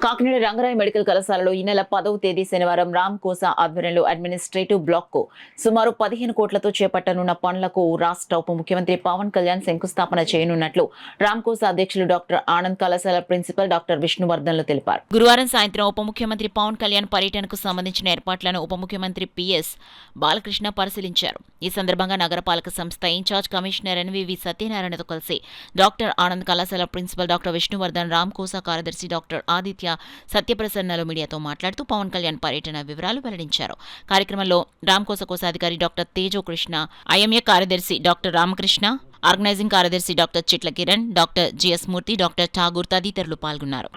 Kakinada Rangaraya medical కళాశాలలో ఈ నెల 10వ తేదీ శనివారం రామ్ కోసా ఆధ్వర్యంలో అడ్మినిస్ట్రేటివ్ బ్లాక్ కు సుమారు 15 కోట్లతో చేపట్టనున్న పనులకు రాష్ట్ర ఉప ముఖ్యమంత్రి పవన్ కళ్యాణ్ శంకుస్థాపన చేయనున్నట్లు రామ్ కోసా అధ్యక్షులు డాక్టర్ ఆనంద్ కళాశాల ప్రిన్సిపల్ డాక్టర్ విష్ణువర్ధన్లు తెలిపారు. గురువారం సాయంత్రం ఉప ముఖ్యమంత్రి పవన్ కళ్యాణ్ పర్యటనకు సంబంధించిన ఏర్పాట్లను ఉప ముఖ్యమంత్రి పిఎస్ బాలకృష్ణ పరిశీలించారు. ఈ సందర్భంగా నగరపాలక సంస్థ ఇన్ఛార్జ్ కమిషనర్ ఎన్వివి సత్యనారాయణతో కలిసి డాక్టర్ ఆనంద్ కళాశాల ప్రిన్సిపల్ డాక్టర్ విష్ణువర్ధన్, రామ్ కోసా కార్యదర్శి డాక్టర్ ఆదిత్య సత్యప్రసన్నలు మీడియాతో మాట్లాడుతూ పవన్ కళ్యాణ్ పర్యటన వివరాలు వెల్లడించారు. కార్యక్రమంలో రామ్ కోసా కోశాధికారి డాక్టర్ తేజో కృష్ణ, ఐఎంఏ కార్యదర్శి డాక్టర్ రామకృష్ణ, ఆర్గనైజింగ్ కార్యదర్శి డాక్టర్ చిట్ల కిరణ్, డాక్టర్ జిఎస్ మూర్తి, డాక్టర్ ఠాగూర్ తదితరులు పాల్గొన్నారు.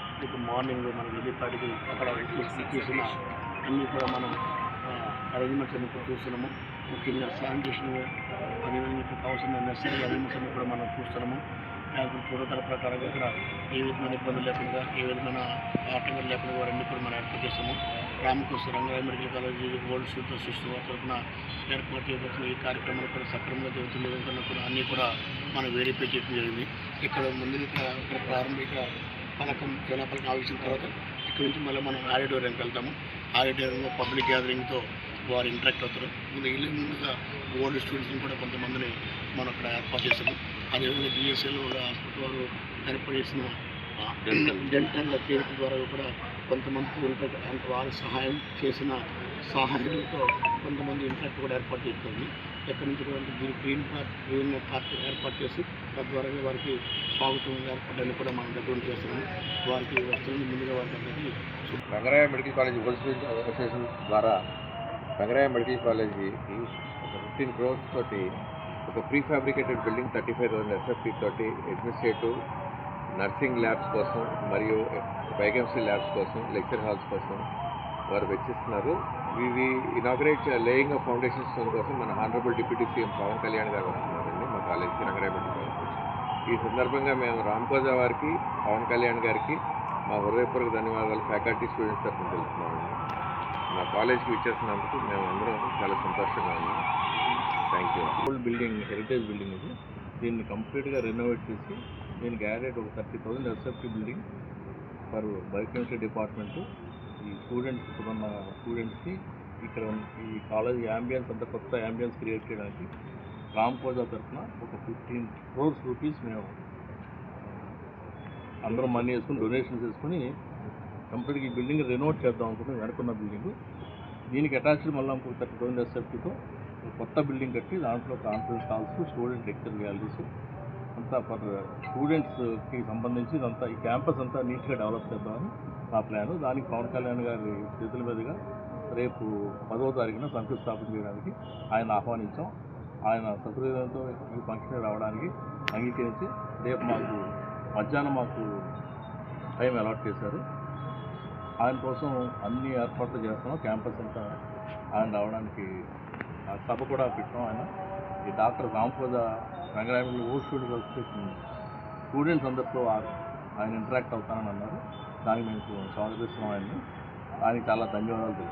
ముఖ్యంగా శానిటేషన్ కావాల్సిన నెసరీ అరేంజ్మెంట్స్ అన్ని కూడా మనం చూస్తున్నాము. పూర్వతర ప్రకారంగా ఇక్కడ ఏ విధమైన ఇబ్బందులు లేకుండా, ఏ విధమైన ఆటంకాలు లేకుండా వారన్నీ కూడా మనం ఏర్పాటు చేస్తాము. Ramakosa Rangaraya medical college world super system తరఫున ఏర్పాటు చేయబడుతున్న ఈ కార్యక్రమాలు కూడా సక్రమంగా జరుగుతున్న విధంగా కూడా అన్నీ కూడా మనం వెరిఫై చేయడం జరిగింది. ఇక్కడ ముందు ఇక్కడ ప్రారంభిక పథకం జనపలకం ఆలోచించిన తర్వాత ఇక్కడ నుంచి మళ్ళీ మనం ఆడిటోరియంకి వెళ్తాము. ఆడిటోరియంలో పబ్లిక్ గ్యాదరింగ్తో వారు ఇంటరాక్ట్ అవుతారు. ముందుగా ఓల్డ్ స్టూడెంట్స్ని కూడా కొంతమందిని మనం అక్కడ ఏర్పాటు చేస్తాము. అదేవిధంగా జిఎస్ఎల్ హాస్పిటల్ వారు ఏర్పాటు చేసిన డెంటల్ క్లినిక్ ద్వారా కూడా కొంతమంది వారు సహాయం చేసిన సహాయాలతో కొంతమంది ఇంటరాక్ట్ కూడా ఏర్పాటు చేస్తుంది. ఎక్కడి నుంచి కూడా గ్రీన్ పార్క్ ఏర్పాటు చేసి తద్వారా వారికి స్వాగతం ఏర్పాటుని కూడా మనం దగ్గర చేస్తున్నాము. వారికి వస్తువులను ముందుగా వారికి అందరికీ Rangaraya medical college wholesale association ద్వారా రంగరాయ మెడికల్ కాలేజీ 15 crores తోటి ఒక ప్రీ ఫ్యాబ్రికేటెడ్ బిల్డింగ్ 35,000 SFT తోటి అడ్మినిస్ట్రేటివ్, నర్సింగ్ ల్యాబ్స్ కోసం మరియు వైకెన్సీ ల్యాబ్స్ కోసం, లెక్చర్ హాల్స్ కోసం వారు వెచ్చిస్తున్నారు. ఇవి inaugurate laying of foundation stone కోసం మన honourable deputy CM Pawan Kalyan గారు వస్తున్నారండి మా కాలేజీకి, రంగరాయ మెడికల్ కాలేజ్. ఈ సందర్భంగా మేము రామ్ కోసా వారికి, పవన్ కళ్యాణ్ గారికి మా హృదయపూర్వక ధన్యవాదాలు ఫ్యాకల్టీ స్టూడెంట్స్ తరఫున తెలుపుతున్నామండి. మా కాలేజ్కి ఇచ్చేసినందుకు మేము అందరం చాలా సంతోషంగా ఉన్నాం. Thank you. Old building, heritage building ఇది. దీన్ని కంప్లీట్గా రెనోవేట్ చేసి దీనికి యాడెడ్ ఒక 30,000 SFT building for biochemistry department. ఈ స్టూడెంట్స్, ఇప్పుడున్న స్టూడెంట్స్కి ఇక్కడ ఈ కాలేజ్ యాంబియన్స్ అంతా కొత్త యాంబియన్స్ క్రియేట్ చేయడానికి రామ్ కోసా తరఫున ఒక 15 crores రూపీస్ మేము అందరం మనీ వేసుకుని, డొనేషన్స్ వేసుకుని కంప్లీట్గా ఈ బిల్డింగ్ రెనోవేట్ చేద్దాం అనుకుంటున్నాం. వెనుకున్న బిల్డింగ్ దీనికి అటాచ్డ్ మళ్ళీ ఇంకొక 30,000 SFTతో కొత్త బిల్డింగ్ కట్టి దాంట్లో conference halls, student lecture galleries అంతా ఫర్ స్టూడెంట్స్కి సంబంధించి ఇదంతా ఈ క్యాంపస్ అంతా నీట్గా డెవలప్ చేద్దామని నా ప్లాను. దానికి పవన్ కళ్యాణ్ గారి చేతుల మీదుగా రేపు 10వ తారీఖున శంకుస్థాపన చేయడానికి ఆయన ఆహ్వానించాం. ఆయన సహృదయంతో ఈ ఫంక్షన్ రావడానికి అంగీకరించి రేపు మధ్యాహ్నం మాకు టైం అలాట్ చేశారు. ఆయన కోసం అన్ని ఏర్పాట్లు చేస్తున్నాం. క్యాంపస్ అంతా ఆయన రావడానికి సభ కూడా పెట్టాం. ఆయన ఈ doctor Ram Kosa Rangaraya old students association students అందరితో ఆయన ఇంటరాక్ట్ అవుతానని అన్నారు. దానికి మేము స్వాగతిస్తున్నాం ఆయన్ని. దానికి చాలా ధన్యవాదాలు.